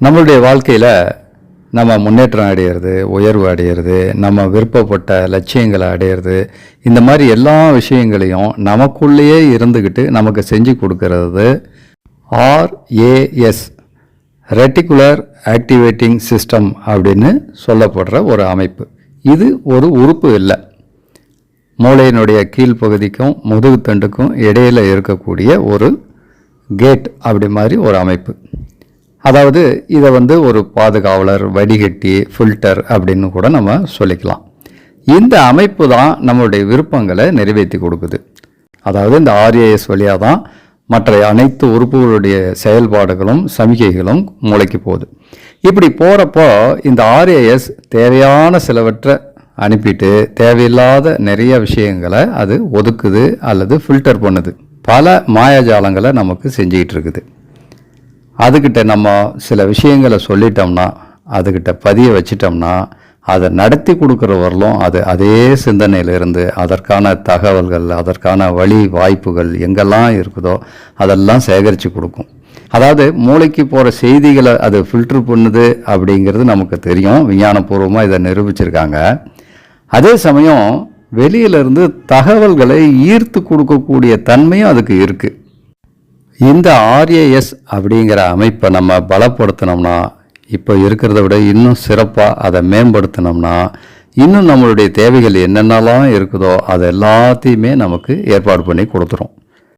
நம்மளுடைய வாழ்க்கையில் நம்ம முன்னேற்றம் அடையிறது, உயர்வு அடையிறது, நம்ம விருப்பப்பட்ட லட்சியங்களை அடையிறது, இந்த மாதிரி எல்லா விஷயங்களையும் நமக்குள்ளேயே இருந்துக்கிட்டு நமக்கு செஞ்சு கொடுக்கறது RAS, ரெட்டிகுலர் ஆக்டிவேட்டிங் சிஸ்டம் அப்படின்னு சொல்லப்படுற ஒரு அமைப்பு. இது ஒரு உறுப்பு இல்லை, மூளையினுடைய கீழ்ப்பகுதிக்கும் முதுகுத்தண்டுக்கும் இடையில் இருக்கக்கூடிய ஒரு கேட் அப்படி மாதிரி ஒரு அமைப்பு. அதாவது இதை ஒரு பாதுகாவலர், வடிகட்டி, ஃபில்டர் அப்படின்னு கூட நம்ம சொல்லிக்கலாம். இந்த அமைப்பு தான் நம்மளுடைய விருப்பங்களை நிறைவேற்றி கொடுக்குது. அதாவது இந்த RAS வழியாக தான் மற்ற அனைத்து உறுப்புகளுடைய செயல்பாடுகளும் சமிகைகளும் மூளைக்கு போகுது. இப்படி போகிறப்போ இந்த RAS தேவையான சிலவற்றை அனுப்பிட்டு தேவையில்லாத நிறைய விஷயங்களை அது ஒதுக்குது அல்லது ஃபில்டர் பண்ணுது. பல மாயாஜாலங்களை நமக்கு செஞ்சுக்கிட்டு இருக்குது. அதுக்கிட்ட நம்ம சில விஷயங்களை சொல்லிட்டோம்னா, அதுக்கிட்ட பதிய வச்சிட்டோம்னா, அதை நடத்தி கொடுக்குறவர்களும் அதே சிந்தனையிலிருந்து அதற்கான தகவல்கள், அதற்கான வழி வாய்ப்புகள் எங்கெல்லாம் இருக்குதோ அதெல்லாம் சேகரித்து கொடுக்கும். அதாவது மூளைக்கு போகிற செய்திகளை அது ஃபில்டர் பண்ணுது அப்படிங்கிறது நமக்கு தெரியும். விஞ்ஞானபூர்வமாக இதை நிரூபிச்சிருக்காங்க. அதே சமயம் வெளியிலிருந்து தகவல்களை ஈர்த்து கொடுக்கக்கூடிய தன்மையும் அதுக்கு இருக்குது. இந்த RAS அப்படிங்கிற அமைப்பை நம்ம பலப்படுத்தினோம்னா, இப்போ இருக்கிறத விட இன்னும் சிறப்பாக அதை மேம்படுத்தினோம்னா, இன்னும் நம்மளுடைய தேவைகள் என்னென்னலாம் இருக்குதோ அது எல்லாத்தையுமே நமக்கு ஏற்பாடு பண்ணி கொடுத்துரும்.